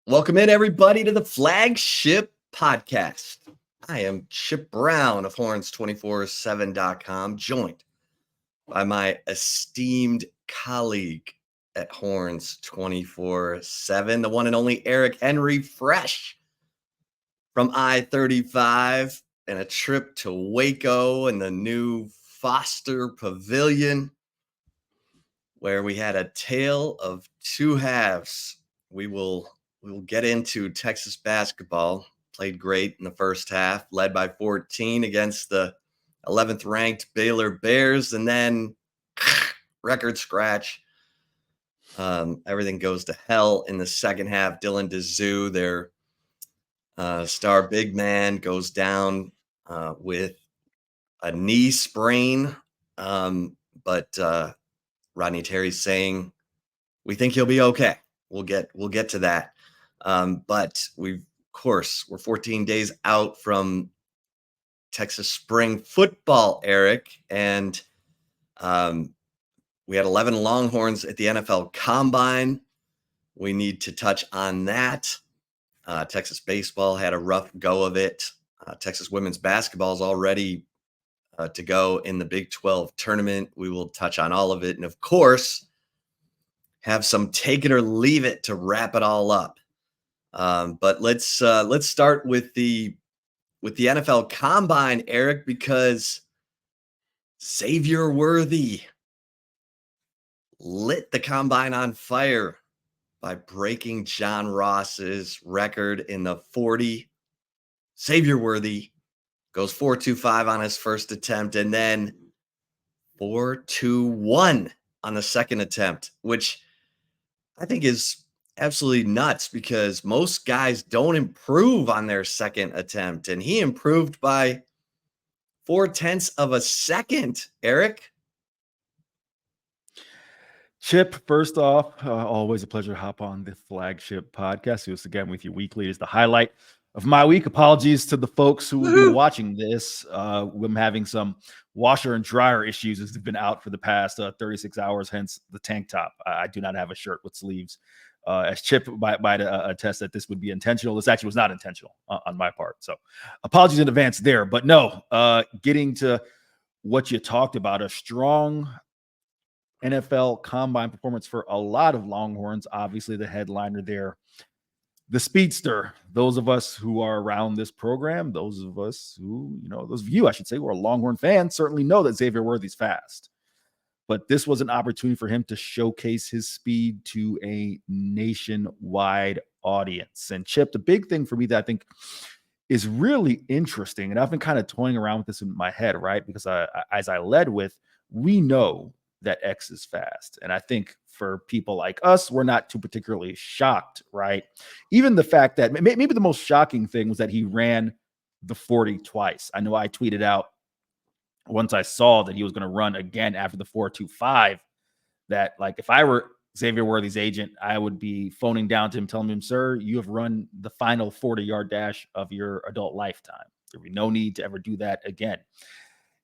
Welcome in, everybody, to the Flagship podcast. I am Chip Brown of Horns247.com, joined by my esteemed colleague at Horns247, the one and only Eric Henry, fresh from I-35 and a trip to Waco and the new Foster Pavilion, where we had a tale of two halves. We will get into Texas basketball. Played great in the first half, led by 14 against the 11th ranked Baylor Bears, and then record scratch. Everything goes to hell in the second half. Dylan Dezue, their star big man, goes down with a knee sprain. But Rodney Terry's saying we think he'll be okay. We'll get to that. But we're 14 days out from Texas spring football, Eric, and we had 11 Longhorns at the NFL Combine. We need to touch on that. Texas baseball had a rough go of it. Texas women's basketball is already to go in the Big 12 tournament. We will touch on all of it, and of course, have some take it or leave it to wrap it all up. But let's start with the NFL Combine, Eric, because Xavier Worthy lit the Combine on fire by breaking John Ross's record in the 40. Xavier Worthy goes 4.25 on his first attempt and then 4.21 on the second attempt, which I think is absolutely nuts because most guys don't improve on their second attempt, and he improved by 0.4 of a second. Eric? Chip, first off, always a pleasure to hop on the Flagship podcast. Do this again with you weekly. It's the highlight of my week. Apologies to the folks who will be watching this. I'm having some washer and dryer issues as they've been out for the past 36 hours, hence the tank top. I do not have a shirt with sleeves. As Chip might attest that this would be intentional. This actually was not intentional on my part. So apologies in advance there. But no, getting to what you talked about, a strong NFL Combine performance for a lot of Longhorns. Obviously, the headliner there, the speedster. Those of us who are around this program, those of us who, those of you, I should say, who are Longhorn fans, certainly know that Xavier Worthy's fast. But this was an opportunity for him to showcase his speed to a nationwide audience. And Chip, the big thing for me that I think is really interesting, and I've been kind of toying around with this in my head, right? Because as I led with, we know that X is fast. And I think for people like us, we're not too particularly shocked, right? Even the fact that maybe the most shocking thing was that he ran the 40 twice. I know I tweeted out once I saw that he was going to run again after the 4.25, that like if I were Xavier Worthy's agent, I would be phoning down to him, telling him, sir, you have run the final 40-yard dash of your adult lifetime. There will be no need to ever do that again.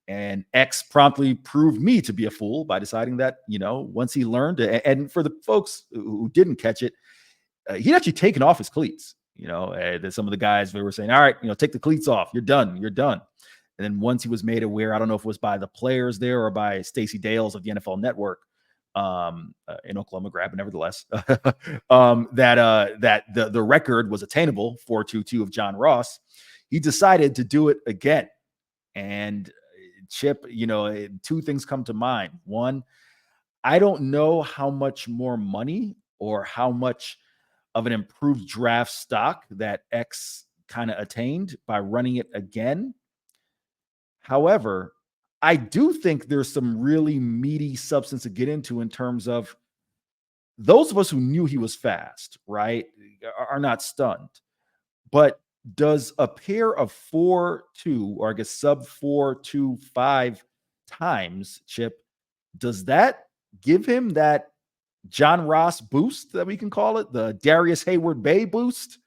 And X promptly proved me to be a fool by deciding that, once he learned, and for the folks who didn't catch it, he'd actually taken off his cleats. Some of the guys, they were saying, all right, take the cleats off. You're done. And then once he was made aware, I don't know if it was by the players there or by Stacey Dales of the NFL Network in Oklahoma, Grab, nevertheless, that the record was attainable, 4.22 of John Ross, he decided to do it again. And Chip, two things come to mind. One, I don't know how much more money or how much of an improved draft stock that X kind of attained by running it again. However, I do think there's some really meaty substance to get into in terms of those of us who knew he was fast, right, are not stunned. But does a pair of 4.2 or I guess sub 4.25 times, Chip, does that give him that John Ross boost that we can call it, the Darius Hayward Bay boost?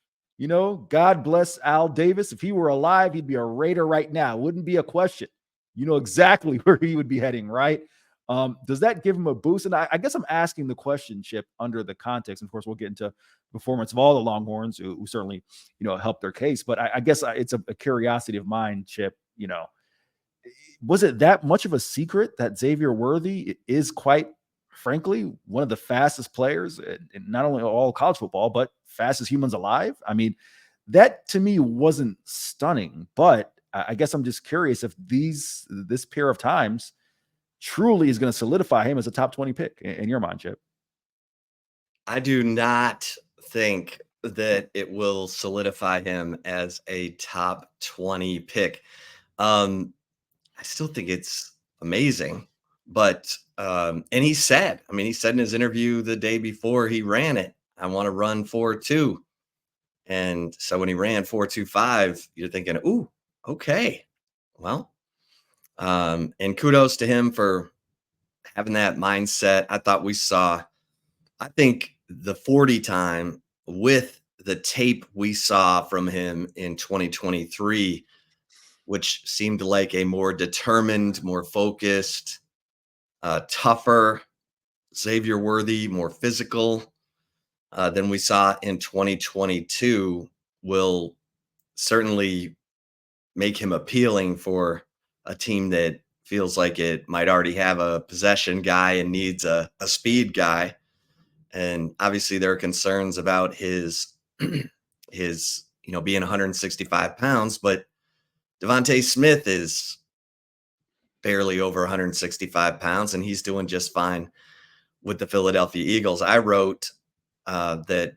God bless Al Davis. If he were alive, he'd be a Raider right now. Wouldn't be a question. You know exactly where he would be heading, right? Does that give him a boost? And I guess I'm asking the question, Chip, under the context. And of course, we'll get into performance of all the Longhorns who certainly, helped their case. But I guess it's a curiosity of mine, Chip. Was it that much of a secret that Xavier Worthy is quite frankly one of the fastest players in not only all college football, but fastest humans alive? I mean, that to me wasn't stunning, but I guess I'm just curious if this pair of times truly is going to solidify him as a top 20 pick in your mind, Chip. I do not think that it will solidify him as a top 20 pick. I still think it's amazing, but and he said in his interview the day before he ran it, I want to run 4.2. And so when he ran 4.25, you're thinking, ooh, okay. Well, and kudos to him for having that mindset. I think the 40 time with the tape we saw from him in 2023, which seemed like a more determined, more focused, tougher Xavier Worthy, more physical than we saw in 2022, will certainly make him appealing for a team that feels like it might already have a possession guy and needs a speed guy. And obviously there are concerns about his being 165 pounds, but Devontae Smith is barely over 165 pounds, and he's doing just fine with the Philadelphia Eagles. I wrote that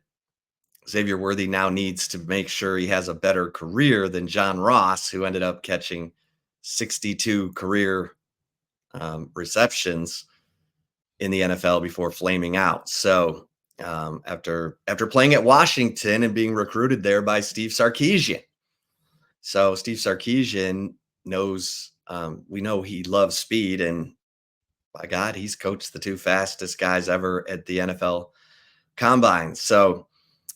Xavier Worthy now needs to make sure he has a better career than John Ross, who ended up catching 62 career receptions in the NFL before flaming out. So after playing at Washington and being recruited there by Steve Sarkisian. So Steve Sarkisian knows, we know he loves speed, and by God, he's coached the two fastest guys ever at the NFL Combine. So,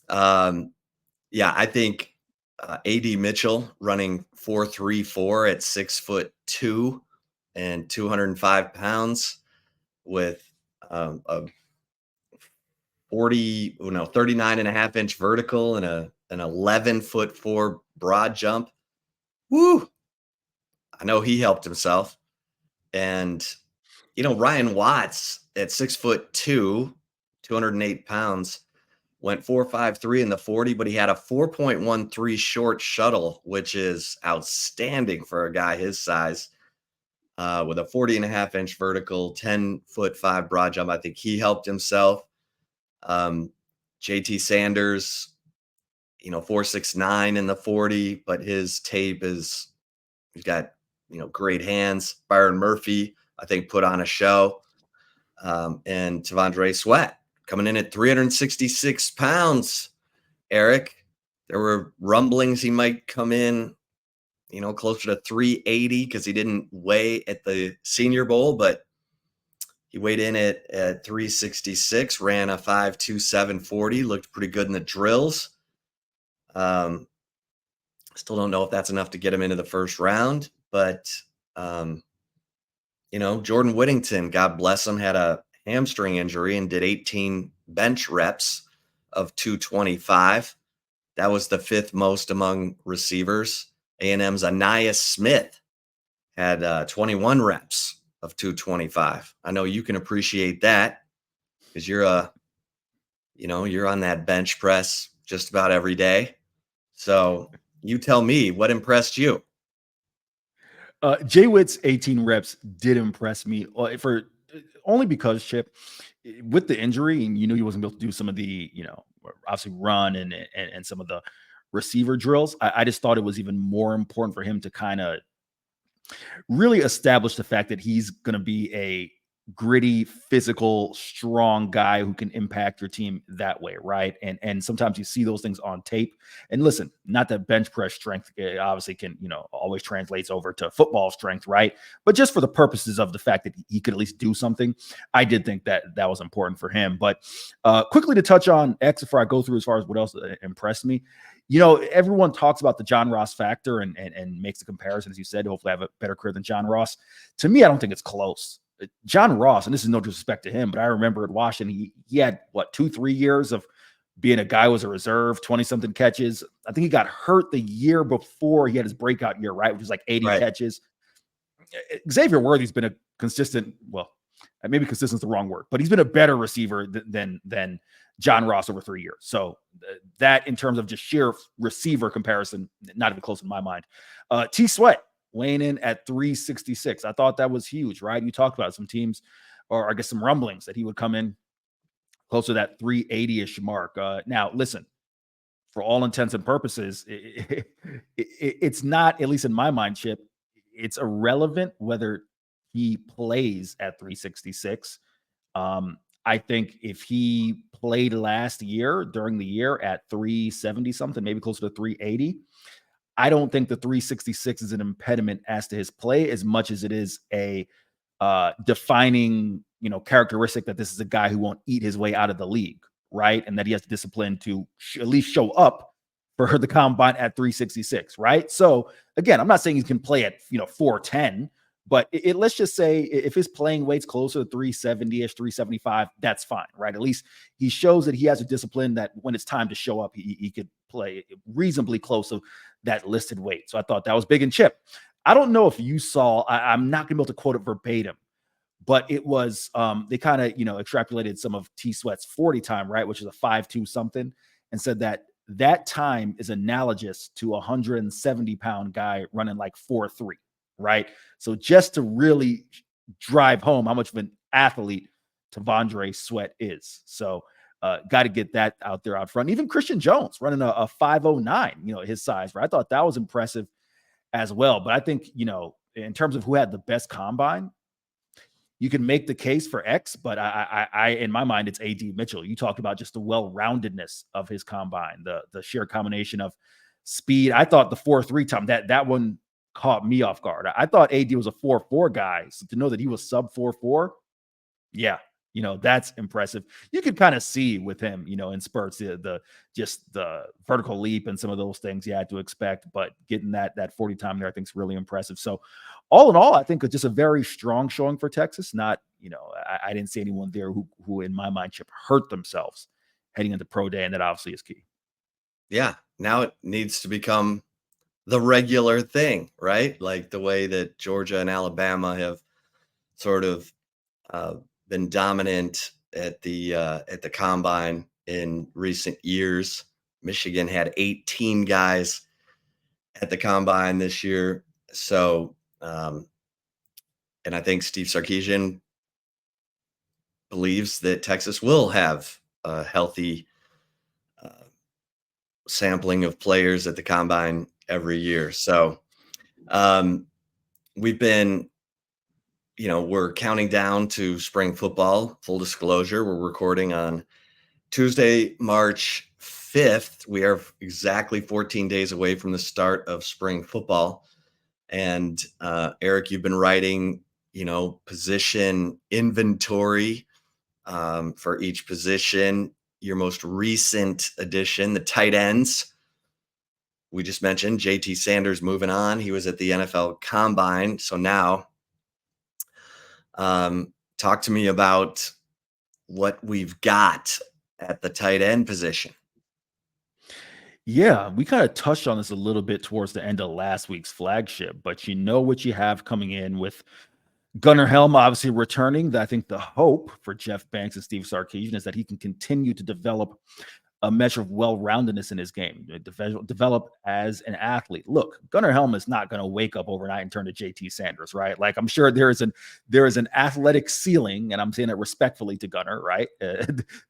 I think A.D. Mitchell running 4.34 at 6'2" and 205 pounds with a 39.5-inch vertical and an 11'4" broad jump. Woo! I know he helped himself. And, Ryan Watts at 6'2", 208 pounds, went 4.53 in the 40, but he had a 4.13 short shuttle, which is outstanding for a guy his size, with a 40.5-inch vertical, 10'5" broad jump. I think he helped himself. JT Sanders, 4.69 in the 40, but his tape he's got, great hands. Byron Murphy, I think, put on a show. And T'Vondre Sweat coming in at 366 pounds. Eric, there were rumblings he might come in, closer to 380 because he didn't weigh at the Senior Bowl, but he weighed in at 366, ran a 5.2740, looked pretty good in the drills. Still don't know if that's enough to get him into the first round, but Jordan Whittington, God bless him, had a hamstring injury and did 18 bench reps of 225. That was the fifth most among receivers. A&M's Anais Smith had 21 reps of 225. I know you can appreciate that because you're on that bench press just about every day. So you tell me, what impressed you? Jay Witt's 18 reps did impress me for only because, Chip, with the injury, and he wasn't able to do some of the, obviously run and some of the receiver drills. I just thought it was even more important for him to kind of really establish the fact that he's going to be a gritty, physical, strong guy who can impact your team that way, right? And sometimes you see those things on tape. And listen, not that bench press strength obviously can, always translates over to football strength, right? But just for the purposes of the fact that he could at least do something, I did think that was important for him. But quickly to touch on X before I go through as far as what else impressed me. Everyone talks about the John Ross factor and makes the comparison, as you said, hopefully have a better career than John Ross. To me, I don't think it's close. John Ross, and this is no disrespect to him, but I remember at Washington, he had what, 2-3 years of being a guy who was a reserve, 20-something catches. I think he got hurt the year before he had his breakout year, right? Which was like 80 Right. catches. Xavier Worthy's been a consistent, well, maybe consistent is the wrong word, but he's been a better receiver than John Ross over 3 years. So that, in terms of just sheer receiver comparison, not even close in my mind. T Sweat weighing in at 366. I thought that was huge, right? You talked about some teams, or I guess some rumblings that he would come in closer to that 380-ish mark. Now, listen, for all intents and purposes, it's not, at least in my mind, Chip, it's irrelevant whether he plays at 366. I think if he played last year during the year at 370 something, maybe closer to 380, I don't think the 366 is an impediment as to his play as much as it is a defining, characteristic that this is a guy who won't eat his way out of the league, right? And that he has discipline to at least show up for the combine at 366, right? So again, I'm not saying he can play at 410, but let's just say if his playing weight's closer to 370-ish, 375, that's fine, right? At least he shows that he has a discipline that when it's time to show up, he could play reasonably close to that listed weight. So I thought that was big. And Chip, I don't know if you saw, I'm not going to be able to quote it verbatim, but it was, they kind of, extrapolated some of T Sweat's 40 time, right? Which is a 5.2 something, and said that time is analogous to a 170-pound guy running like 4.3, right? So just to really drive home how much of an athlete T'Vondre Sweat is. So got to get that out there out front. Even Christian Jones running a 5.09, his size, right? I thought that was impressive as well. But I think, in terms of who had the best combine, you can make the case for X, but I in my mind, it's AD Mitchell. You talked about just the well-roundedness of his combine, the sheer combination of speed. I thought the 4.3 time, that one caught me off guard. I thought AD was a 4.4 guy. So to know that he was sub 4.4, yeah, that's impressive. You could kind of see with him, in spurts, just the vertical leap and some of those things you had to expect, but getting that 40 time there, I think is really impressive. So all in all, I think it's just a very strong showing for Texas. Not, I didn't see anyone there who in my mind, Chip, hurt themselves heading into pro day. And that obviously is key. Yeah. Now it needs to become the regular thing, right? Like the way that Georgia and Alabama have sort of been dominant at the combine in recent years. Michigan had 18 guys at the combine this year. So, and I think Steve Sarkisian believes that Texas will have a healthy sampling of players at the combine every year. So, we've been, we're counting down to spring football. Full disclosure, we're recording on Tuesday, March 5th. We are exactly 14 days away from the start of spring football. And Eric, you've been writing, position inventory for each position. Your most recent addition, the tight ends. We just mentioned JT Sanders moving on. He was at the NFL Combine. So now, talk to me about what we've got at the tight end position. Yeah, we kind of touched on this a little bit towards the end of last week's flagship, but you know what you have coming in with Gunnar Helm obviously returning. I think the hope for Jeff Banks and Steve Sarkisian is that he can continue to develop a measure of well-roundedness in his game, develop as an athlete. Look, Gunnar Helm is not going to wake up overnight and turn to JT Sanders, right? Like, I'm sure there is an athletic ceiling, and I'm saying it respectfully to Gunnar, right?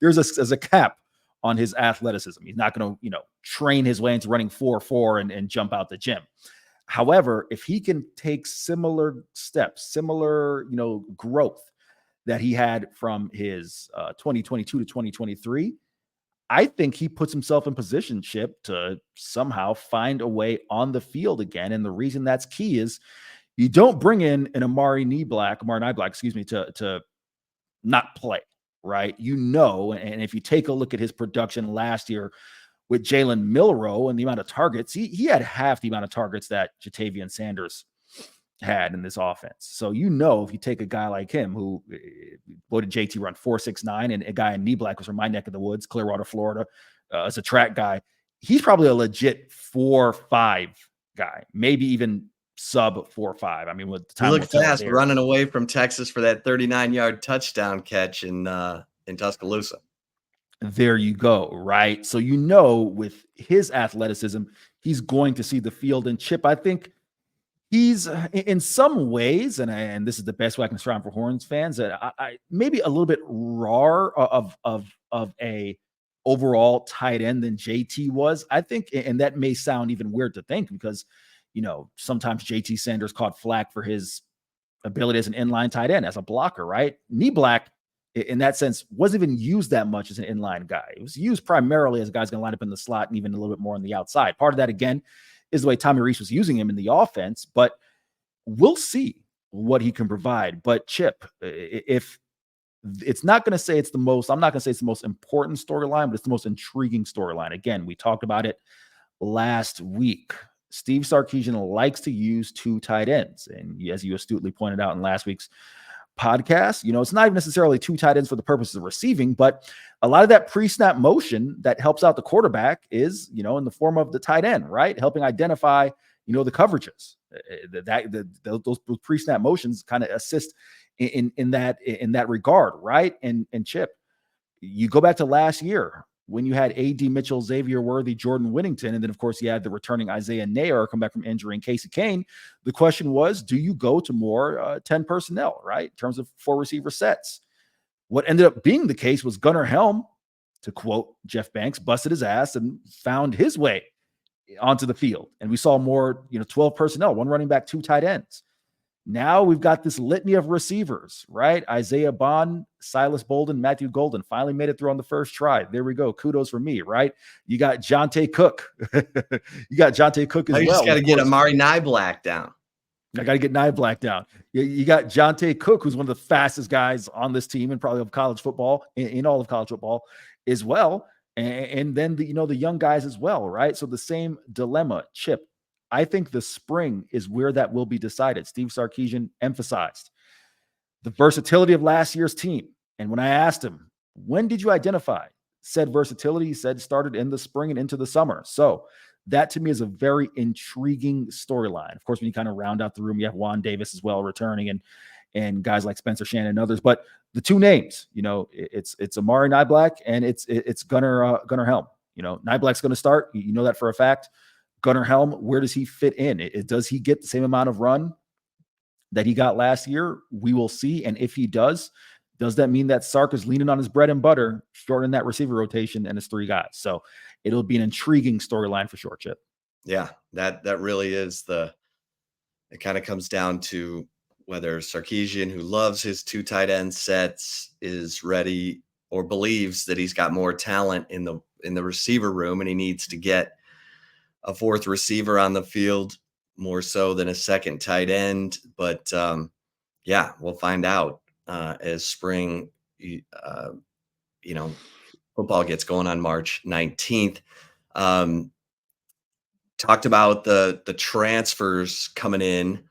There's a cap on his athleticism. He's not going to, train his way into running 4.4 and jump out the gym. However, if he can take similar steps, similar, growth that he had from his 2022 to 2023, I think he puts himself in position, Chip, to somehow find a way on the field again. And the reason that's key is you don't bring in an Amari Niblack, to not play, right? And if you take a look at his production last year with Jalen Milroe and the amount of targets, he had half the amount of targets that Jatavian Sanders had in this offense. So if you take a guy like him who, what did JT run, 4.69, and a guy in knee black was from my neck of the woods, Clearwater, Florida, as a track guy, he's probably a legit 4.5 guy, maybe even sub 4.5. I mean, with the He time will looked tell fast there. running away from Texas for that 39-yard touchdown catch in Tuscaloosa. There you go, right? So with his athleticism, he's going to see the field. And Chip, I think he's in some ways, and this is the best way I can describe for Horns fans, that I maybe a little bit raw of a overall tight end than JT was. I think, and that may sound even weird to think because sometimes JT Sanders caught flack for his ability as an inline tight end, as a blocker, right? Knee black, in that sense, wasn't even used that much as an inline guy. It was used primarily as a guy's going to line up in the slot and even a little bit more on the outside. Part of that, again, is the way Tommy Rees was using him in the offense, but we'll see what he can provide. But Chip, if it's not going to say I'm not going to say it's the most important storyline, but it's the most intriguing storyline. Again, we talked about it last week. Steve Sarkisian likes to use two tight ends. And as you astutely pointed out in last week's podcast, it's not even necessarily two tight ends for the purposes of receiving, but a lot of that pre-snap motion that helps out the quarterback is, in the form of the tight end, right? Helping identify, the coverages. Those pre-snap motions kind of assist in that regard, right? And Chip, you go back to last year when you had A.D. Mitchell, Xavier Worthy, Jordan Whittington, and then, of course, you had the returning Isaiah Nair come back from injury and Casey Kane. The question was, do you go to more 10 personnel, right, in terms of 4 receiver sets? What ended up being the case was Gunnar Helm, to quote Jeff Banks, busted his ass and found his way onto the field. And we saw more, 12 personnel, 1 running back, 2 tight ends. Now we've got this litany of receivers, right? Isaiah Bond, Silas Bolden, Matthew Golden finally made it through on the first try. There we go. Kudos for me, right? You got Jonte Cook. You got Jonte Cook as well. You just got to get Amari Niblack down. I got to get Niblack down. You got Jonte Cook, who's one of the fastest guys on this team and probably of college football, in all of college football as well. And then the young guys as well, right? So the same dilemma, Chip. I think the spring is where that will be decided. Steve Sarkisian emphasized the versatility of last year's team. And when I asked him, when did you identify said versatility? He said started in the spring and into the summer. So that to me is a very intriguing storyline. Of course, when you kind of round out the room, you have Juan Davis as well returning and guys like Spencer Shannon and others. But the two names, it's Amari Niblack and it's Gunnar Helm. Niblack's going to start. You know that for a fact. Gunnar Helm, where does he fit in? Does he get the same amount of run that he got last year? We will see. And if he does that mean that Sark is leaning on his bread and butter, shortening that receiver rotation and his 3 guys? So it'll be an intriguing storyline for sure, Chip. Yeah, that really is it kind of comes down to whether Sarkisian, who loves his 2 tight end sets, is ready or believes that he's got more talent in the receiver room and he needs to get a 4th receiver on the field more so than a 2nd tight end. But yeah, we'll find out as spring, football gets going on March 19th. Talked about the transfers coming in.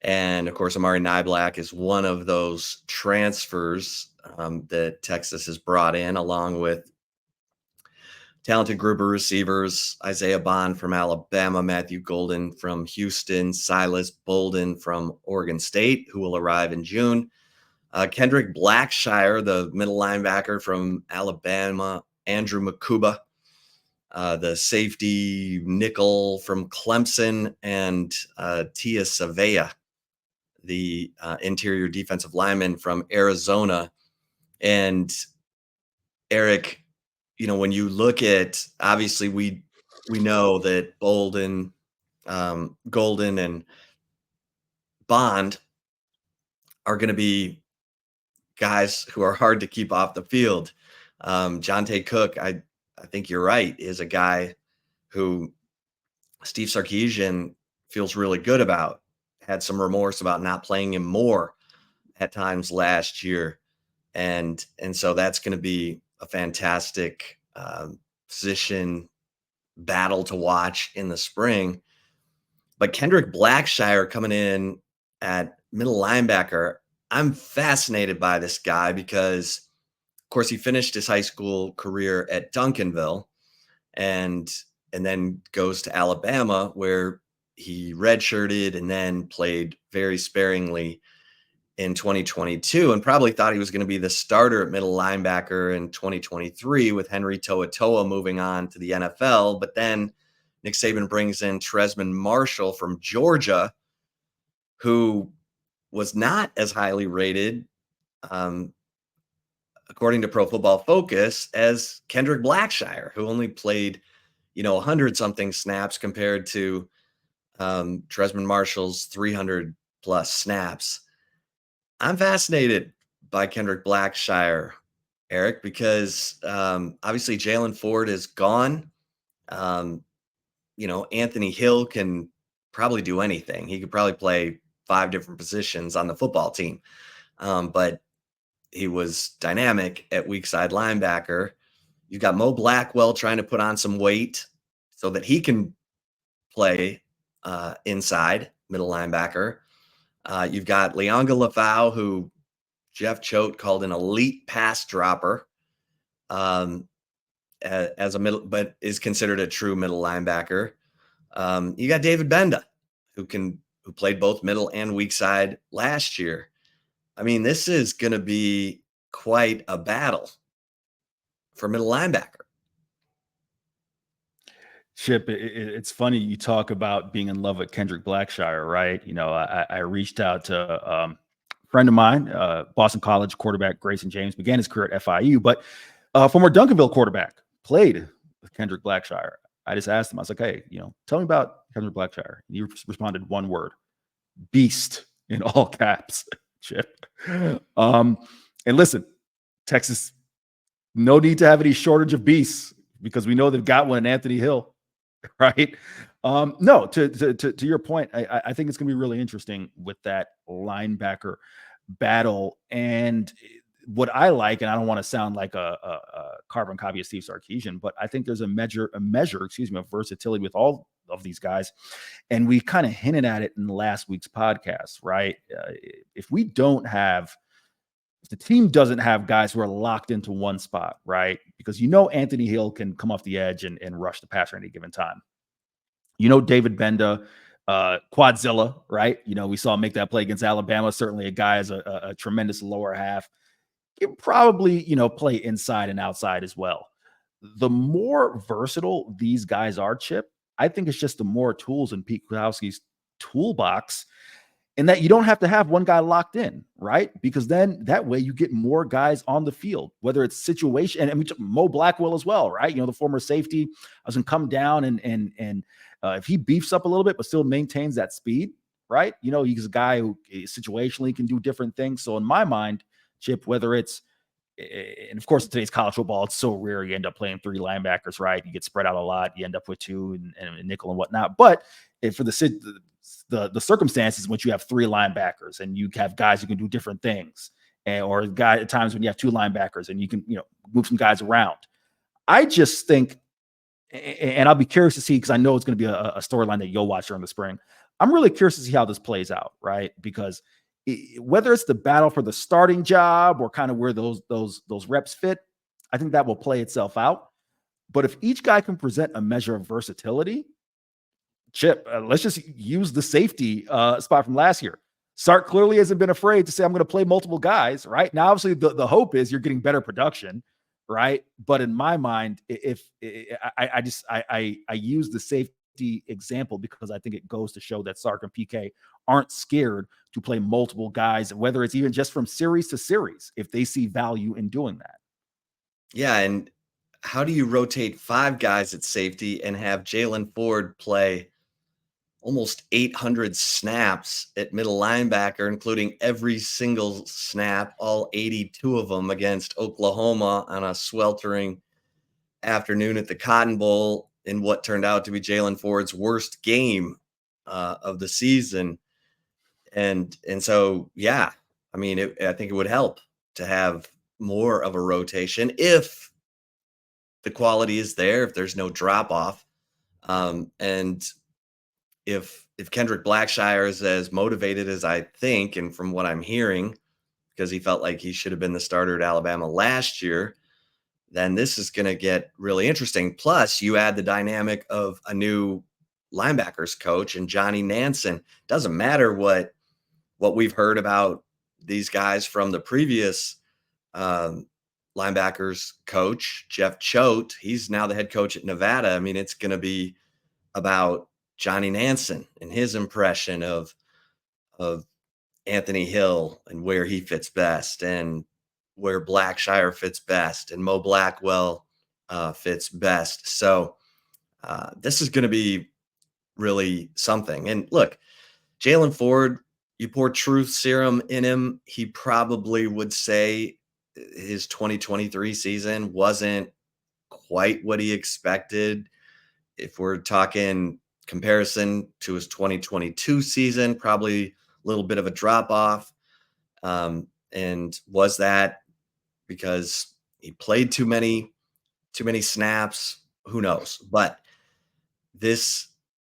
And of course, Amari Niblack is one of those transfers that Texas has brought in, along with talented group of receivers: Isaiah Bond from Alabama, Matthew Golden from Houston, Silas Bolden from Oregon State, who will arrive in June. Kendrick Blackshire, the middle linebacker from Alabama, Andrew Makuba, the safety nickel from Clemson, and Tia Savea, the interior defensive lineman from Arizona. And Eric, when you look at, obviously we know that Bolden, Golden, and Bond are going to be guys who are hard to keep off the field. Jonte Cook, I think you're right, is a guy who Steve Sarkisian feels really good about. Had some remorse about not playing him more at times last year. And so that's going to be a fantastic position battle to watch in the spring. But Kendrick Blackshire coming in at middle linebacker, I'm fascinated by this guy because, of course, he finished his high school career at Duncanville and then goes to Alabama where he redshirted and then played very sparingly in 2022 and probably thought he was going to be the starter at middle linebacker in 2023 with Henry To'oTo'o moving on to the NFL. But then Nick Saban brings in Tresman Marshall from Georgia, who was not as highly rated, um, according to Pro Football Focus, as Kendrick Blackshire, who only played, 100 something snaps compared to Tresman Marshall's 300 plus snaps. I'm fascinated by Kendrick Blackshire, Eric, because obviously Jalen Ford is gone. Um, Anthony Hill can probably do anything. He could probably play 5 different positions on the football team. But he was dynamic at weak side linebacker. You've got Mo Blackwell trying to put on some weight so that he can play inside middle linebacker. You've got Leonga Lafau, who Jeff Choate called an elite pass dropper, as a middle, but is considered a true middle linebacker. You got David Benda, who played both middle and weak side last year. I mean, this is going to be quite a battle for middle linebacker. Chip, it's funny you talk about being in love with Kendrick Blackshire, right? I reached out to a friend of mine, Boston College quarterback Grayson James, began his career at FIU, but former Duncanville quarterback, played with Kendrick Blackshire. I just asked him, I was like, hey, tell me about Kendrick Blackshire. And he responded one word: beast, in all caps, Chip. And listen, Texas, no need to have any shortage of beasts because we know they've got one in Anthony Hill. Right. No, to your point, I think it's going to be really interesting with that linebacker battle. And what I like, and I don't want to sound like a carbon copy of Steve Sarkisian, but I think there's a measure, of versatility with all of these guys. And we kind of hinted at it in last week's podcast, right? If the team doesn't have guys who are locked into one spot, right? Because Anthony Hill can come off the edge and rush the passer at any given time. David Benda, Quadzilla, right? We saw him make that play against Alabama. Certainly a guy as a tremendous lower half. He can probably, play inside and outside as well. The more versatile these guys are, Chip, I think it's just the more tools in Pete Kwiatkowski's toolbox, and that you don't have to have one guy locked in, right? Because then that way you get more guys on the field, whether it's situation. And we took Mo Blackwell as well, right? The former safety doesn't come down and if he beefs up a little bit, but still maintains that speed, right? He's a guy who situationally can do different things. So in my mind, Chip, whether it's, and of course, in today's college football, it's so rare you end up playing 3 linebackers, right? You get spread out a lot. You end up with 2 and nickel and whatnot. But for the circumstances in which you have 3 linebackers and you have guys who can do different things, or at times when you have 2 linebackers and you can move some guys around. I just think, and I'll be curious to see, because I know it's going to be a storyline that you'll watch during the spring. I'm really curious to see how this plays out, right? Because whether it's the battle for the starting job or kind of where those reps fit, I think that will play itself out. But if each guy can present a measure of versatility, Chip, let's just use the safety spot from last year. Sark clearly hasn't been afraid to say, I'm going to play multiple guys, right? Now, obviously, the hope is you're getting better production, right? But in my mind, if I use the safety example because I think it goes to show that Sark and PK aren't scared to play multiple guys, whether it's even just from series to series, if they see value in doing that. Yeah, and how do you rotate 5 guys at safety and have Jalen Ford play almost 800 snaps at middle linebacker, including every single snap, all 82 of them against Oklahoma on a sweltering afternoon at the Cotton Bowl in what turned out to be Jalen Ford's worst game of the season. And so, yeah, I mean, I think it would help to have more of a rotation if the quality is there, if there's no drop off. And if Kendrick Blackshire is as motivated as I think, and from what I'm hearing, because he felt like he should have been the starter at Alabama last year, then this is going to get really interesting. Plus, you add the dynamic of a new linebackers coach and Johnny Nansen. Doesn't matter what we've heard about these guys from the previous linebackers coach, Jeff Choate. He's now the head coach at Nevada. I mean, it's going to be about Johnny Nansen and his impression of Anthony Hill and where he fits best, and where Blackshire fits best, and Mo Blackwell fits best. So this is going to be really something. And look, Jalen Ford, you pour truth serum in him, he probably would say his 2023 season wasn't quite what he expected. If we're talking comparison to his 2022 season, probably a little bit of a drop off. And was that because he played too many snaps? Who knows? But this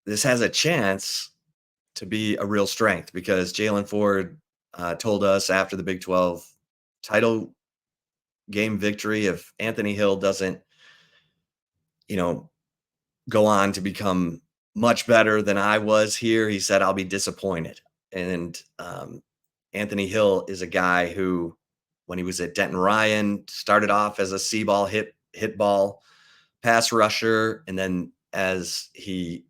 has a chance to be a real strength, because Jalen Ford told us after the Big 12 title game victory, if Anthony Hill doesn't, go on to become much better than I was here, he said, I'll be disappointed. And Anthony Hill is a guy who, when he was at Denton Ryan, started off as a C-ball hit ball pass rusher, and then as he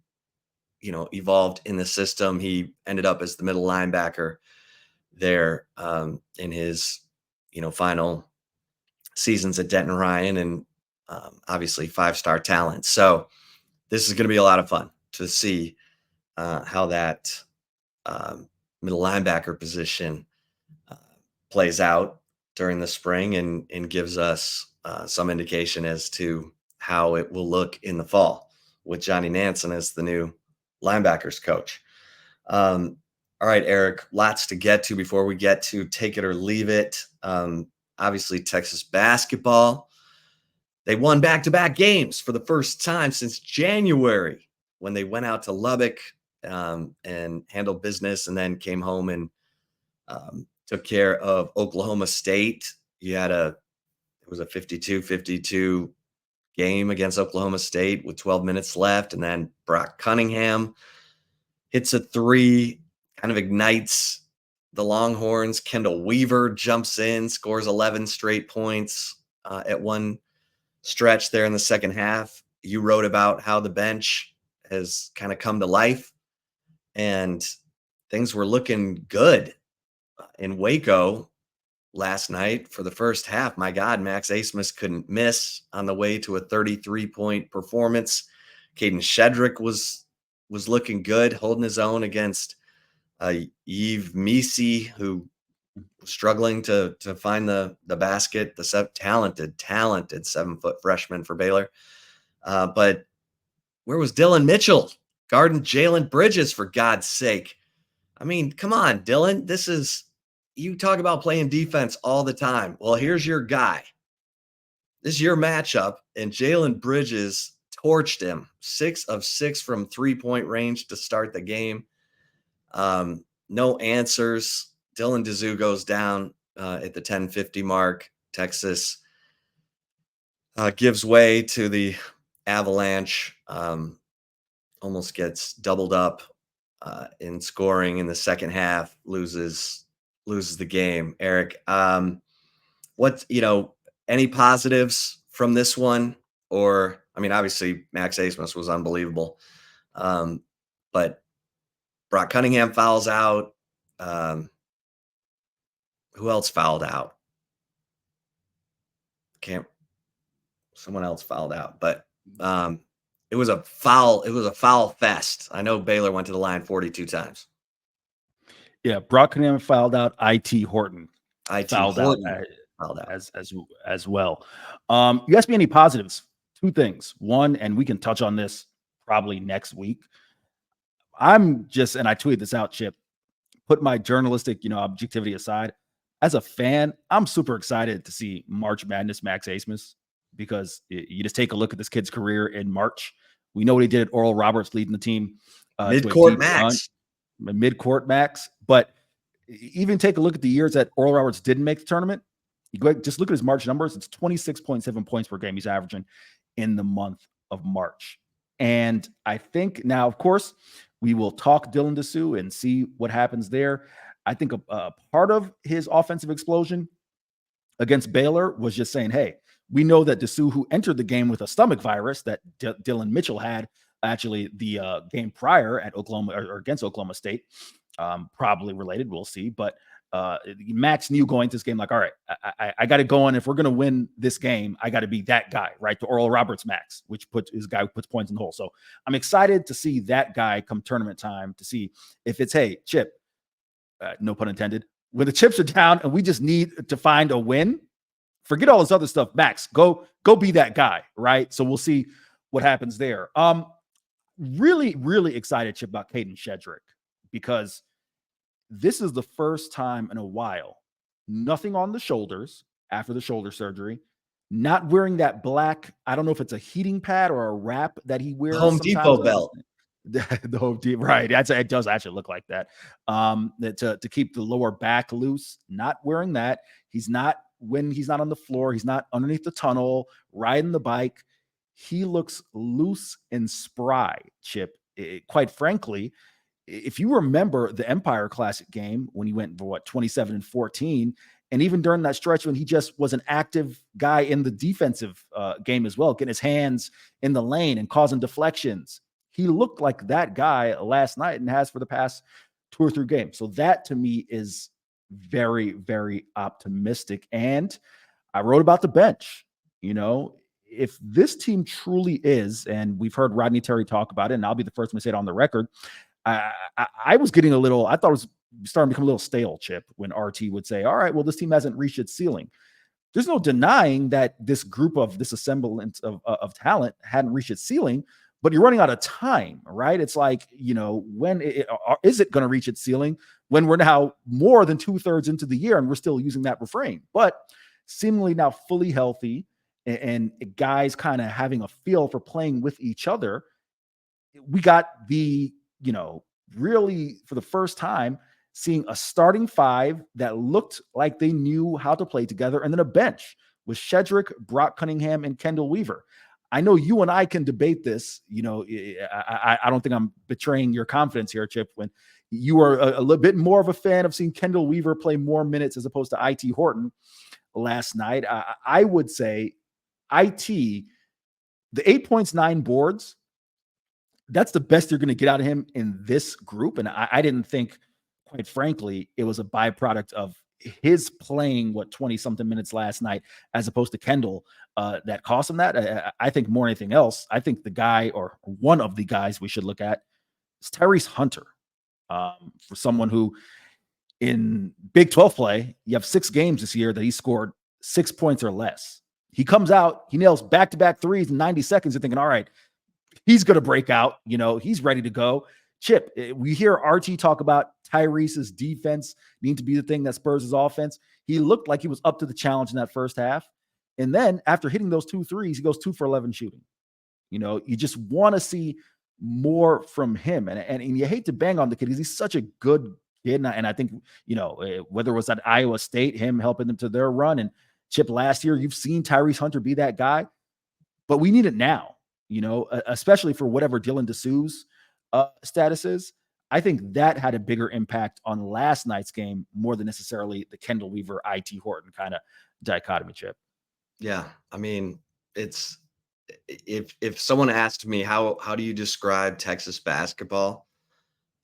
evolved in the system, he ended up as the middle linebacker there in his final seasons at Denton Ryan, and obviously 5-star talent. So this is going to be a lot of fun to see how that middle linebacker position plays out during the spring, and gives us some indication as to how it will look in the fall with Johnny Nansen as the new linebackers coach. All right, Eric, lots to get to before we get to take it or leave it. Obviously, Texas basketball, they won back-to-back games for the first time since January, when they went out to Lubbock and handled business, and then came home and took care of Oklahoma State. It was a 52-52 game against Oklahoma State with 12 minutes left. And then Brock Cunningham hits a three, kind of ignites the Longhorns. Kendall Weaver jumps in, scores 11 straight points at one stretch there in the second half. You wrote about how the bench has kind of come to life, and things were looking good in Waco last night for the first half. My God, Max Asmus couldn't miss on the way to a 33-point performance. Caden Shedrick was looking good, holding his own against Yves Misi, who was struggling to find the basket. The talented 7-foot freshman for Baylor. But where was Dylan Mitchell guarding Jalen Bridges, for God's sake? I mean, come on, Dylan. You talk about playing defense all the time. Well, here's your guy. This is your matchup, and Jalen Bridges torched him. 6 of 6 from 3-point range to start the game. No answers. Dylan Dizu goes down at the 10:50 mark. Texas gives way to the Avalanche. Almost gets doubled up in scoring in the second half. Loses the game. Eric, any positives from this one? Or, I mean, obviously Max Asmus was unbelievable. But Brock Cunningham fouls out. Who else fouled out? Someone else fouled out, but it was a foul fest. I know Baylor went to the line 42 times. Yeah, Brock Cunningham fouled out. IT Horton fouled out as well. You asked me any positives. 2 things. One, and we can touch on this probably next week. And I tweeted this out, Chip, put my journalistic, objectivity aside. As a fan, I'm super excited to see March Madness Max Asmus, because you just take a look at this kid's career in March. We know what he did at Oral Roberts leading the team to a Mid-court deep run, max. mid-court max. But even take a look at the years that Oral Roberts didn't make the tournament. You go ahead, just look at his March numbers. It's 26.7 points per game he's averaging in the month of March. And I think now, of course, we will talk Dylan Dessou and see what happens there. I think a part of his offensive explosion against Baylor was just saying, hey, we know that Dessou, who entered the game with a stomach virus that Dylan Mitchell had actually the game prior at Oklahoma or against Oklahoma State, probably related, we'll see. But Max knew going to this game, like, all right, I got to go on. If we're going to win this game, I got to be that guy, right? The Oral Roberts Max, which is guy who puts points in the hole. So I'm excited to see that guy come tournament time to see if it's, hey, Chip, no pun intended, when the chips are down and we just need to find a win, forget all this other stuff. Max, go be that guy, right? So we'll see what happens there. Really, really excited, Chip, about Caden Shedrick, because this is the first time in a while, nothing on the shoulders after the shoulder surgery, not wearing that black, I don't know if it's a heating pad or a wrap that he wears Home sometimes. Depot belt. The Home Depot, right? It does actually look like that. To keep the lower back loose, not wearing that. He's not, when he's not on the floor, he's not underneath the tunnel, riding the bike. He looks loose and spry, Chip. Quite frankly, if you remember the Empire Classic game when he went for 27-14, and even during that stretch when he just was an active guy in the defensive game as well, getting his hands in the lane and causing deflections, he looked like that guy last night and has for the past 2 or 3 games. So that to me is very, very optimistic. And I wrote about the bench. If this team truly is, and we've heard Rodney Terry talk about it, and I'll be the first one to say it on the record, I was getting I thought it was starting to become a little stale, Chip, when RT would say, all right, well, this team hasn't reached its ceiling. There's no denying that this assemblance of talent hadn't reached its ceiling, but you're running out of time, right? It's like, when is it going to reach its ceiling when we're now more than 2/3 into the year and we're still using that refrain? But seemingly now fully healthy and guys kind of having a feel for playing with each other, we got really for the first time seeing a starting 5 that looked like they knew how to play together, and then a bench with Shedrick, Brock Cunningham, and Kendall Weaver. I know you and I can debate this. I don't think I'm betraying your confidence here, Chip, when you are a little bit more of a fan of seeing Kendall Weaver play more minutes as opposed to IT Horton last night. I would say IT, the 8 points, 9 boards, that's the best you're going to get out of him in this group. And I didn't think, quite frankly, it was a byproduct of his playing 20 something minutes last night, as opposed to Kendall, that cost him that. I think more than anything else, I think the guy, or one of the guys we should look at, is Tyrese Hunter. For someone who in Big 12 play, you have 6 games this year that he scored 6 points or less. He comes out, he nails back-to-back threes in 90 seconds. You're thinking, all right, he's going to break out. He's ready to go. Chip, we hear RT talk about Tyrese's defense needing to be the thing that spurs his offense. He looked like he was up to the challenge in that first half. And then after hitting those 2 threes, he goes 2 for 11 shooting. You just want to see more from him. And you hate to bang on the kid because he's such a good kid. And I think, whether it was at Iowa State, him helping them to their run, and Chip last year, you've seen Tyrese Hunter be that guy. But we need it now, especially for whatever Dylan Dessou's status is. I think that had a bigger impact on last night's game more than necessarily the Kendall Weaver, IT Horton kind of dichotomy, Chip. Yeah. I mean, it's, if someone asked me, how do you describe Texas basketball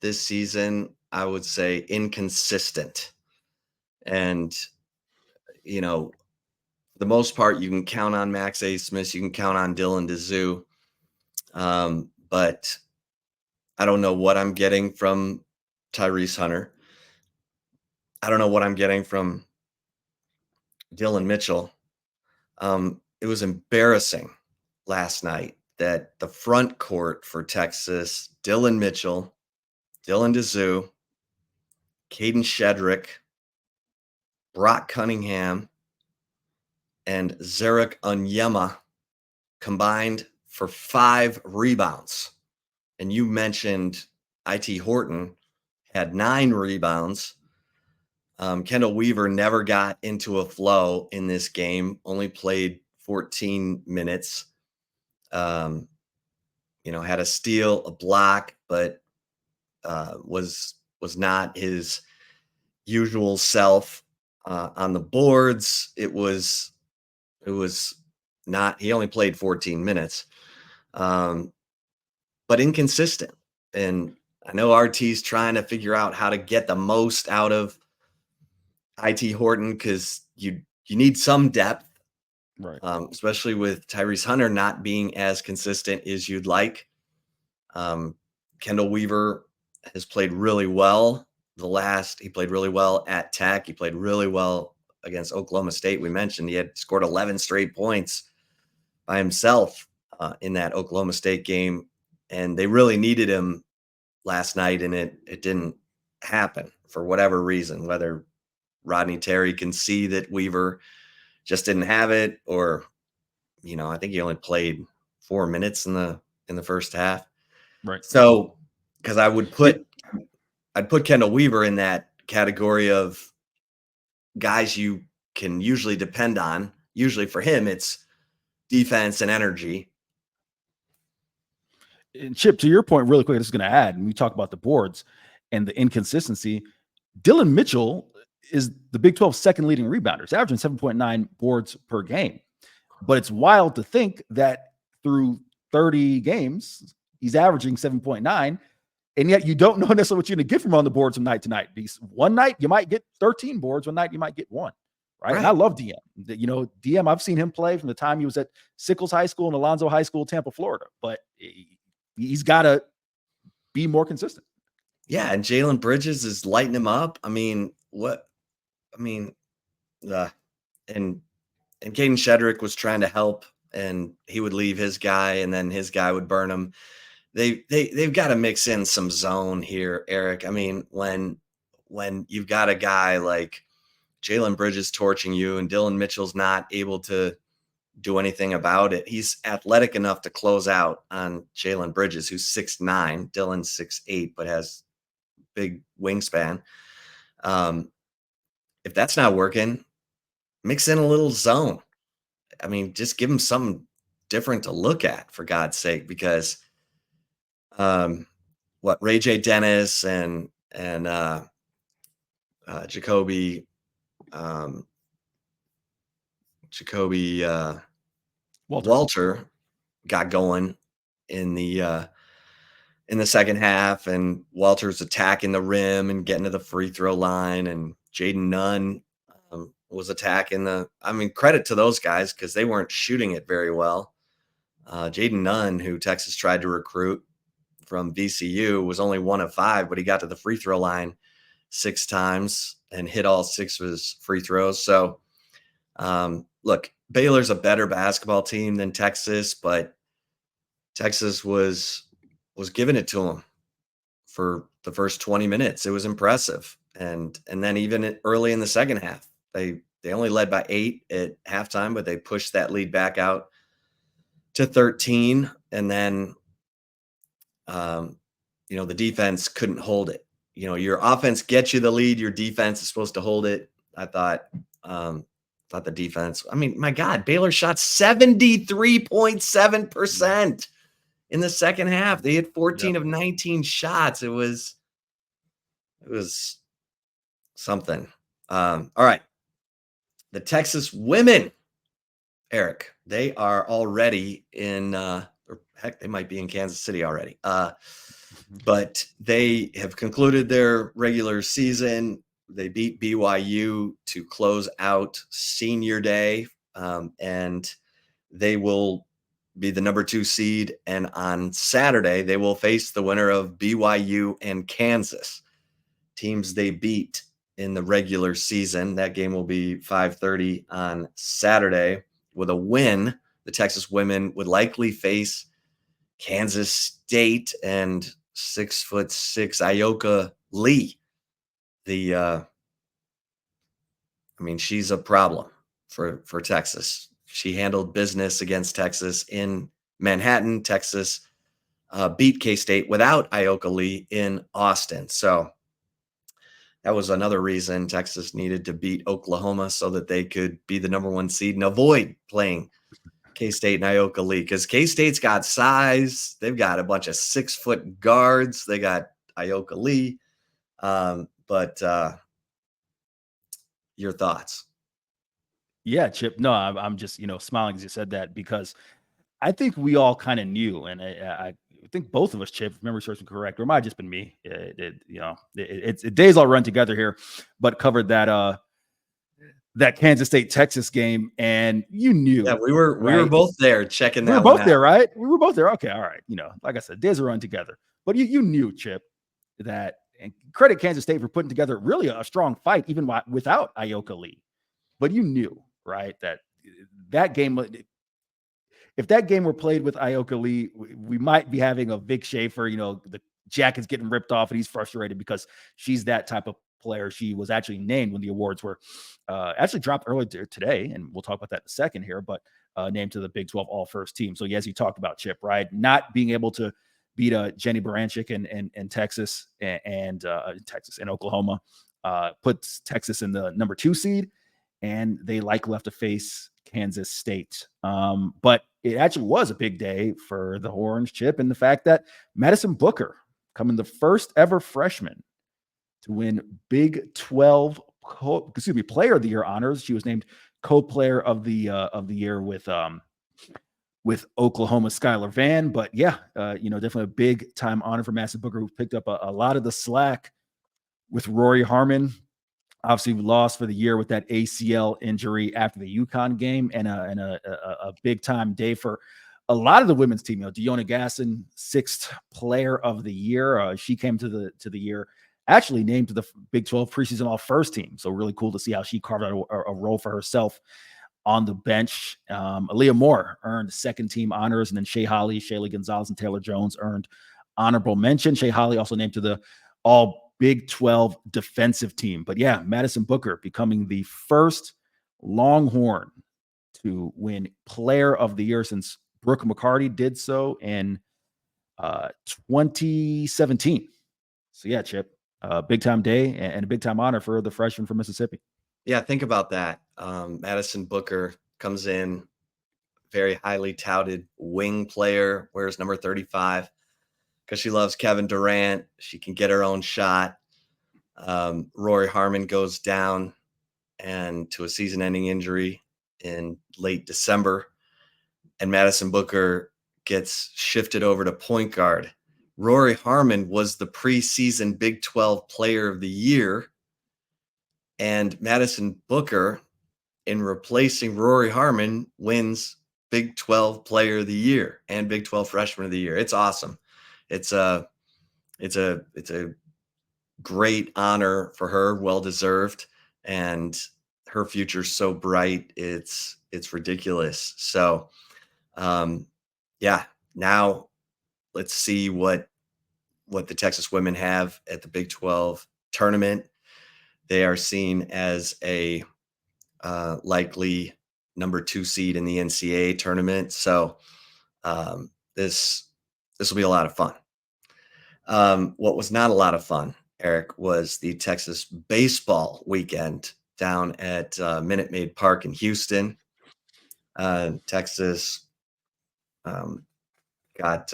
this season, I would say inconsistent. And, for the most part, you can count on Max A. Smith, you can count on Dylan Dessou. But I don't know what I'm getting from Tyrese Hunter. I don't know what I'm getting from Dylan Mitchell. It was embarrassing last night that the front court for Texas, Dylan Mitchell, Dylan Dessou, Caden Shedrick, Brock Cunningham, and Zarek Onyema combined for 5 rebounds. And you mentioned IT Horton had 9 rebounds. Kendall Weaver never got into a flow in this game, only played 14 minutes. Had a steal, a block, but was not his usual self on the boards. It was not. He only played 14 minutes, but inconsistent. And I know RT's trying to figure out how to get the most out of IT Horton because you need some depth, Right. especially with Tyrese Hunter not being as consistent as you'd like. Kendall Weaver has played really well. He played really well at Tech. He played really well against Oklahoma State. We mentioned he had scored 11 straight points by himself in that Oklahoma State game, and they really needed him last night, and it didn't happen for whatever reason. Whether Rodney Terry can see that Weaver just didn't have it, or I think he only played 4 minutes in the first half. Right. So, because I'd put Kendall Weaver in that category of guys you can usually depend on. Usually for him, it's defense and energy. And Chip, to your point, really quick, this is going to add, and we talk about the boards and the inconsistency. Dylan Mitchell is the Big 12 second leading rebounder. He's averaging 7.9 boards per game. But it's wild to think that through 30 games, he's averaging 7.9. And yet you don't know necessarily what you're going to get from on the boards from night to night. Because one night you might get 13 boards, one night you might get 1. Right. And I love DM. DM, I've seen him play from the time he was at Sickles High School and Alonzo High School, Tampa, Florida. But he's got to be more consistent. Yeah, and Jalen Bridges is lighting him up. And Caden Shedrick was trying to help, and he would leave his guy, and then his guy would burn him. They've got to mix in some zone here, Eric. I mean, when you've got a guy like Jalen Bridges torching you, and Dylan Mitchell's not able to do anything about it. He's athletic enough to close out on Jalen Bridges, who's 6'9". Dylan's 6'8", but has big wingspan. If that's not working, mix in a little zone. I mean, just give him something different to look at, for God's sake, because Ray J. Dennis and Jacoby Walter got going in the second half, and Walter's attacking the rim and getting to the free throw line, and Jaden Nunn was attacking credit to those guys because they weren't shooting it very well. Jaden Nunn, who Texas tried to recruit from VCU, was only 1 of 5, but he got to the free throw line 6 times and hit all 6 of his free throws. So, look, Baylor's a better basketball team than Texas, but Texas was giving it to them for the first 20 minutes. It was impressive. And then even early in the second half, they only led by 8 at halftime, but they pushed that lead back out to 13. And then, the defense couldn't hold it. Your offense gets you the lead. Your defense is supposed to hold it. I thought the defense, my God, Baylor shot 73.7% in the second half. They had 14 of 19 shots. It was something. All right. The Texas women, Eric, they are already in, or heck, they might be in Kansas City already. But they have concluded their regular season. They beat BYU to close out senior day, and they will be the number 2 seed. And on Saturday, they will face the winner of BYU and Kansas, teams they beat in the regular season. That game will be 5:30 on Saturday. With a win, the Texas women would likely face Kansas State and 6'6" Ioka Lee. She's a problem for Texas. She handled business against Texas in Manhattan. Texas beat K-State without Ioka Lee in Austin. So that was another reason Texas needed to beat Oklahoma so that they could be the number 1 seed and avoid playing K-State and Ioka Lee, because K-State's got size. They've got a bunch of 6-foot guards. They got Ioka Lee. But your thoughts? Yeah, Chip. No, I'm just smiling as you said that, because I think we all kind of knew, and I think both of us, Chip, if memory serves me correct, or it might have just been me. It's days all run together here, but covered that Kansas State Texas game, and you knew, Yeah, we were right? both there checking We were that one both out. there, right? We were both there. Okay, all right. Like I said, days are run together, but you knew, Chip, that, and credit Kansas State for putting together really a strong fight, even without Ioka Lee. But you knew, right, that game, if that game were played with Ioka Lee, we might be having a Vic Schaefer, the jacket's getting ripped off and he's frustrated because she's that type of player. She was actually named when the awards were actually dropped earlier today, and we'll talk about that in a second here, but named to the Big 12 All-First team. So, yes, you talked about, Chip, right? Not being able to beat Jenny Baranchik and Texas and Texas and Oklahoma puts Texas in the number 2 seed, and they likely have to face Kansas State. But it actually was a big day for the Horns, Chip, and the fact that Madison Booker, coming the first ever freshman to win Big 12 Player of the Year honors. She was named co-player of the year with Oklahoma Skylar Vann. But yeah, definitely a big time honor for Madison Booker, who picked up a lot of the slack with Rory Harmon. Obviously, we lost for the year with that ACL injury after the UConn game, and a big time day for a lot of the women's team. Deona Gasson, 6th player of the year. She came to the year actually named to the Big 12 preseason All-First team. So really cool to see how she carved out a role for herself on the bench. Aaliyah Moore earned 2nd team honors, and then Shaylee Gonzalez, and Taylor Jones earned honorable mention. Shea Holly also named to the All Big 12 defensive team. But yeah, Madison Booker becoming the first Longhorn to win Player of the Year since Brooke McCarty did so in 2017. So yeah, Chip, big time day and a big time honor for the freshman from Mississippi. Yeah, think about that. Madison Booker comes in, very highly touted wing player, wears number 35 because she loves Kevin Durant. She can get her own shot. Rory Harmon goes down and to a season-ending injury in late December, and Madison Booker gets shifted over to point guard. Rory Harmon was the preseason Big 12 Player of the Year, and Madison Booker, in replacing Rory Harmon, wins Big 12 Player of the Year and Big 12 Freshman of the Year. It's awesome. It's a great honor for her, well deserved, and her future's so bright. It's ridiculous. So, yeah. Now let's see what the Texas women have at the Big 12 tournament. They are seen as a likely number 2 seed in the NCAA tournament. So this will be a lot of fun. What was not a lot of fun, Eric, was the Texas baseball weekend down at Minute Maid Park in Houston. Texas got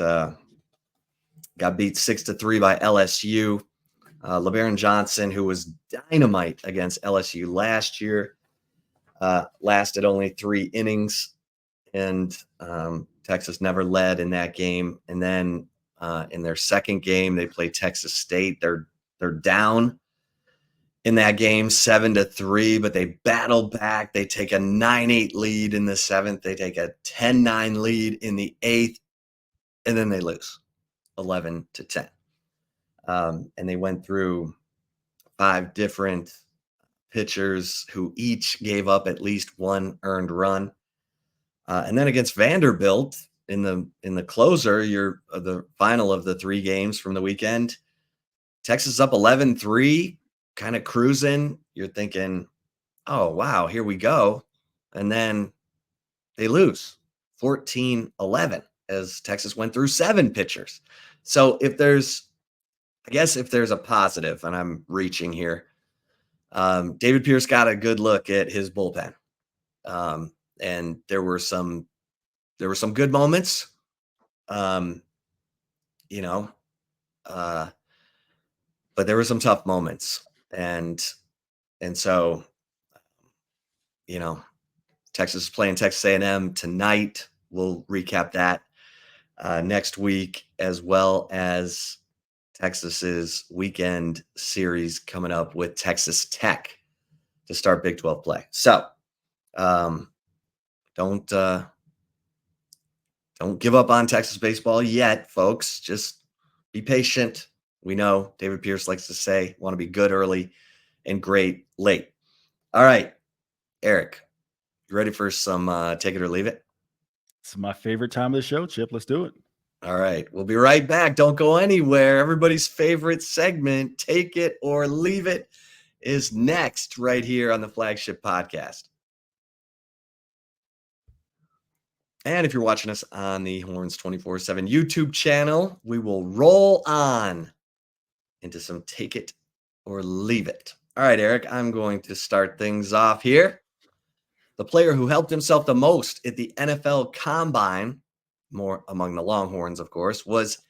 beat 6-3 by LSU. LeBaron Johnson, who was dynamite against LSU last year, lasted only 3 innings, and Texas never led in that game. And then in their second game, they play Texas State. They're down in that game 7-3, but they battle back. They take a 9-8 lead in the 7th. They take a 10-9 lead in the 8th, and then they lose 11-10. And they went through 5 different pitchers who each gave up at least 1 earned run. And then against Vanderbilt in the closer, the final of the 3 games from the weekend, Texas up 11-3, kind of cruising. You're thinking, oh, wow, here we go. And then they lose 14-11. as Texas went through 7 pitchers. So if there's a positive, and I'm reaching here, David Pierce got a good look at his bullpen. And there were some good moments. You know, but there were some tough moments. And so, Texas is playing Texas A&M tonight. We'll recap that next week, as well as Texas's weekend series coming up with Texas Tech to start Big 12 play. So don't give up on Texas baseball yet, folks. Just be patient. We know David Pierce likes to say, want to be good early and great late. All right, Eric, you ready for some take it or leave it? It's my favorite time of the show, Chip. Let's do it. All right, we'll be right back. Don't go anywhere. Everybody's favorite segment, Take It or Leave It, is next right here on the Flagship Podcast. And if you're watching us on the Horns 24/7 YouTube channel, we will roll on into some Take It or Leave It. All right, Eric, I'm going to start things off here. The player who helped himself the most at the NFL Combine, more among the Longhorns, of course, was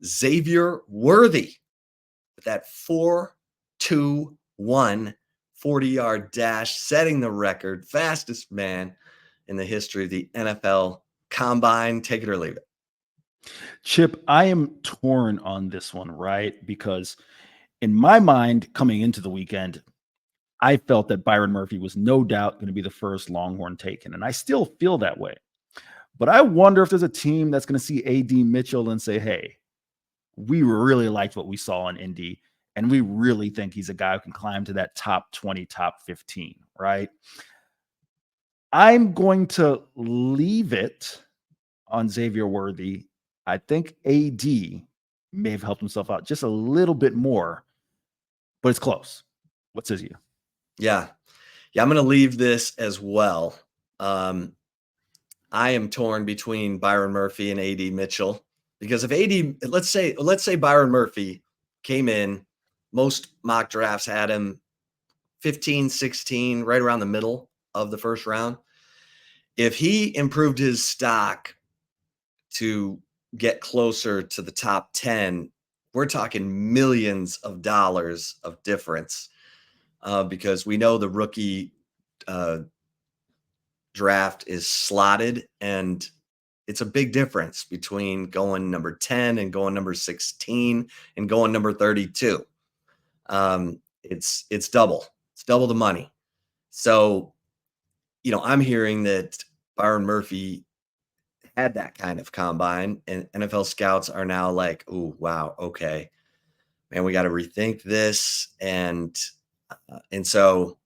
Xavier Worthy with that 4.21 40-yard dash, setting the record, fastest man in the history of the NFL Combine. Take it or leave it. Chip, I am torn on this one, right? Because in my mind, coming into the weekend, I felt that Byron Murphy was no doubt going to be the first Longhorn taken, and I still feel that way. But I wonder if there's a team that's going to see A.D. Mitchell and say, hey, we really liked what we saw in Indy, and we really think he's a guy who can climb to that top 20, top 15, right? I'm going to leave it on Xavier Worthy. I think AD may have helped himself out just a little bit more, but it's close. What says you? Yeah, I'm going to leave this as well. I am torn between Byron Murphy and AD Mitchell, because if AD, let's say Byron Murphy came in, most mock drafts had him 15, 16, right around the middle of the first round. If he improved his stock to get closer to the top 10, we're talking millions of dollars of difference, because we know the rookie draft is slotted, and it's a big difference between going number 10 and going number 16 and going number 32. It's double the money. So, I'm hearing that Byron Murphy had that kind of combine, and NFL scouts are now like, oh, wow, okay, man, we got to rethink this. And so,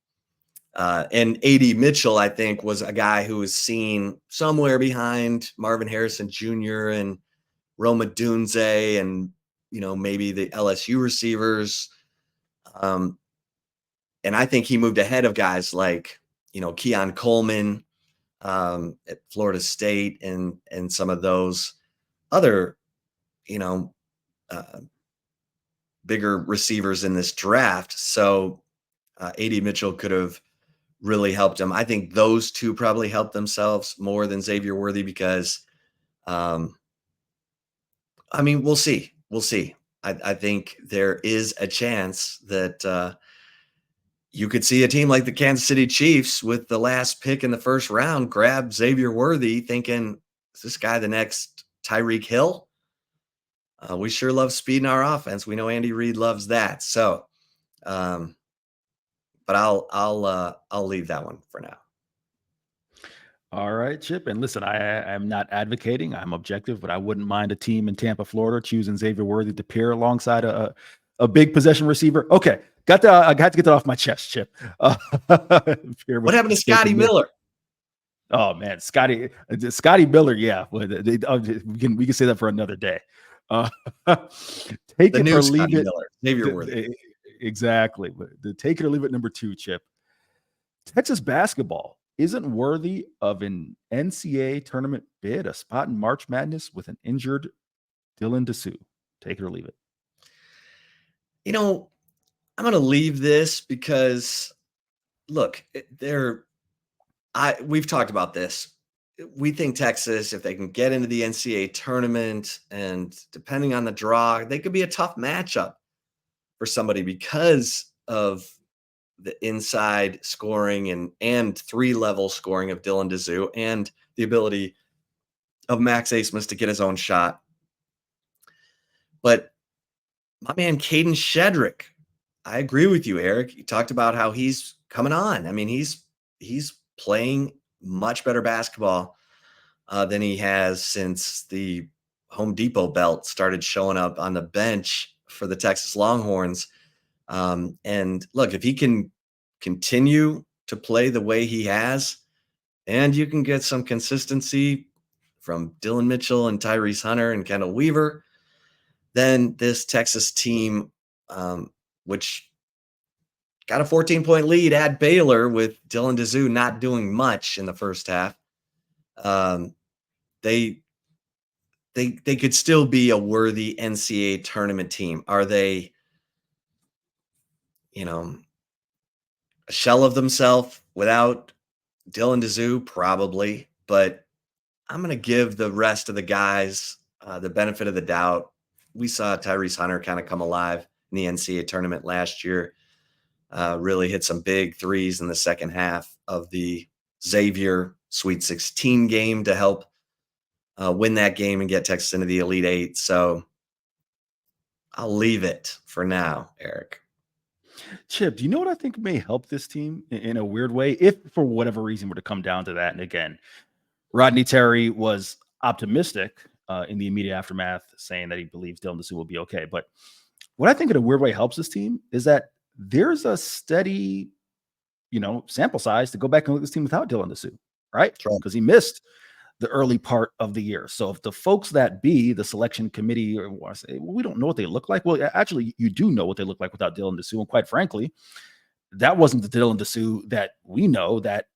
and AD Mitchell, I think, was a guy who was seen somewhere behind Marvin Harrison Jr. and Rome Odunze and, maybe the LSU receivers. And I think he moved ahead of guys like, Keon Coleman at Florida State and some of those other, bigger receivers in this draft. So AD Mitchell could have really helped him. I think those two probably helped themselves more than Xavier Worthy, because, we'll see. I think there is a chance that you could see a team like the Kansas City Chiefs with the last pick in the first round grab Xavier Worthy, thinking, is this guy the next Tyreek Hill? We sure love speed in our offense. We know Andy Reid loves that. So, but I'll leave that one for now. All right, Chip. And listen, I'm not advocating. I'm objective, but I wouldn't mind a team in Tampa, Florida, choosing Xavier Worthy to pair alongside a big possession receiver. Okay, got that. I got to get that off my chest, Chip. What happened to Scotty Miller? Oh man, Scotty Miller. Yeah, we can say that for another day. Take it or leave it. Xavier Worthy. Exactly. The take it or leave it number 2, Chip. Texas basketball isn't worthy of an NCAA tournament bid, a spot in March Madness with an injured Dylan Dessou? Take it or leave it. I'm going to leave this because, look, we've talked about this. We think Texas, if they can get into the NCAA tournament, and depending on the draw, they could be a tough matchup for somebody because of the inside scoring and 3-level scoring of Dylan Dessou and the ability of Max Asmus to get his own shot. But my man Caden Shedrick, I agree with you, Eric. You talked about how he's coming on. I mean, he's playing much better basketball than he has since the Home Depot belt started showing up on the bench for the Texas Longhorns. And look, if he can continue to play the way he has, and you can get some consistency from Dylan Mitchell and Tyrese Hunter and Kendall Weaver, then this Texas team, which got a 14-point lead at Baylor with Dylan Dessou not doing much in the first half, they could still be a worthy NCAA tournament team. Are they, a shell of themselves without Dylan Dessou? Probably, but I'm going to give the rest of the guys the benefit of the doubt. We saw Tyrese Hunter kind of come alive in the NCAA tournament last year. Really hit some big threes in the second half of the Xavier Sweet 16 game to help win that game and get Texas into the Elite Eight. So I'll leave it for now, Eric. Chip, do you know what I think may help this team in a weird way? If for whatever reason were to come down to that, and again, Rodney Terry was optimistic in the immediate aftermath, saying that he believes Dylan Dessou will be okay. But what I think in a weird way helps this team is that there's a steady, sample size to go back and look at this team without Dylan Dessou, right? Because he missed the early part of the year. So if the folks that be the selection committee or want to say, well, we don't know what they look like. Well, actually, you do know what they look like without Dylan Dessou. And quite frankly, that wasn't the Dylan Dessou that we know that,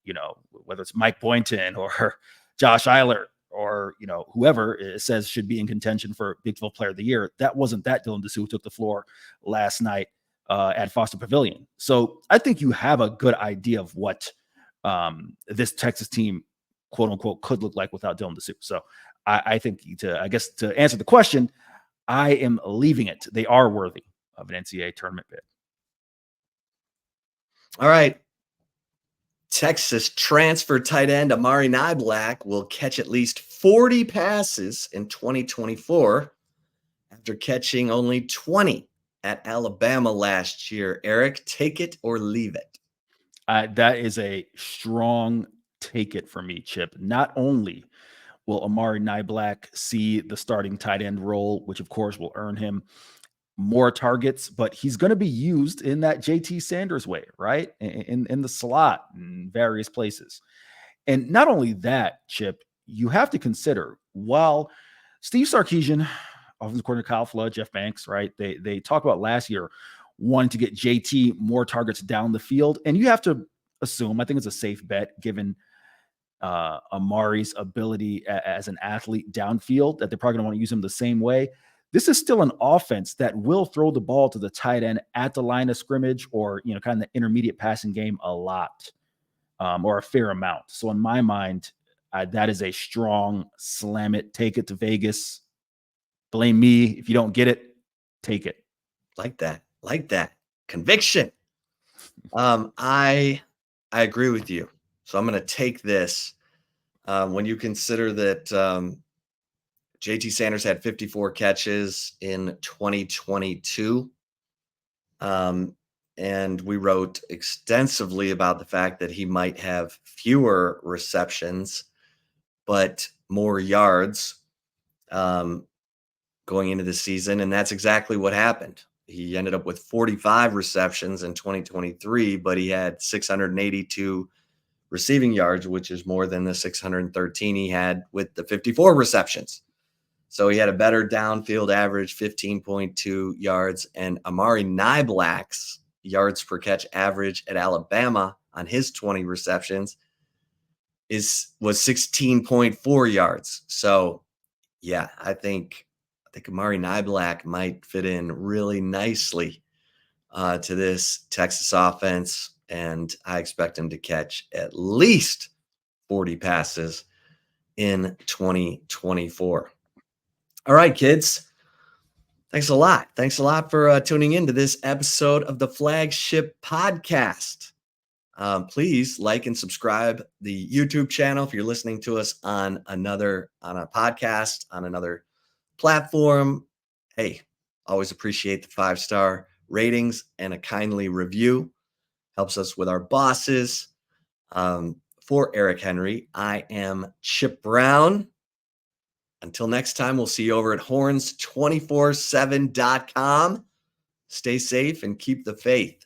whether it's Mike Boynton or Josh Eiler or, whoever says should be in contention for Big 12 Player of the Year. That wasn't that Dylan Dessou who took the floor last night at Foster Pavilion. So I think you have a good idea of what this Texas team, quote unquote, could look like without Dylan Dessou. So I think to answer the question, I am leaving it. They are worthy of an NCAA tournament bid. All right. Texas transfer tight end Amari Niblack will catch at least 40 passes in 2024 after catching only 20 at Alabama last year. Eric, take it or leave it? That is a strong take it for me, Chip. Not only will Amari Niblack see the starting tight end role, which of course will earn him more targets, but he's going to be used in that JT Sanders way, right? In the slot in various places. And not only that, Chip, you have to consider, while Steve Sarkisian, offensive coordinator Kyle Flood, Jeff Banks, right? They talked about last year wanting to get JT more targets down the field. And you have to assume, I think it's a safe bet given Amari's ability as an athlete downfield, that they're probably going to want to use him the same way. This is still an offense that will throw the ball to the tight end at the line of scrimmage or, kind of the intermediate passing game a lot or a fair amount. So in my mind, that is a strong slam it, take it to Vegas. Blame me. If you don't get it, take it. Like that. Conviction. I agree with you. So I'm going to take this. When you consider that JT Sanders had 54 catches in 2022. And we wrote extensively about the fact that he might have fewer receptions, but more yards going into the season. And that's exactly what happened. He ended up with 45 receptions in 2023, but he had 682 receiving yards, which is more than the 613 he had with the 54 receptions. So he had a better downfield average, 15.2 yards, and Amari Niblack's yards per catch average at Alabama on his 20 receptions was 16.4 yards. So yeah, I think Amari Niblack might fit in really nicely to this Texas offense, and I expect him to catch at least 40 passes in 2024. All right, kids. Thanks a lot. Thanks a lot for tuning in to this episode of the Flagship Podcast. Please like and subscribe the YouTube channel if you're listening to us on a podcast on another platform. Hey, always appreciate the 5-star ratings and a kindly review. Helps us with our bosses. For Eric Henry, I am Chip Brown. Until next time, we'll see you over at horns247.com. Stay safe and keep the faith.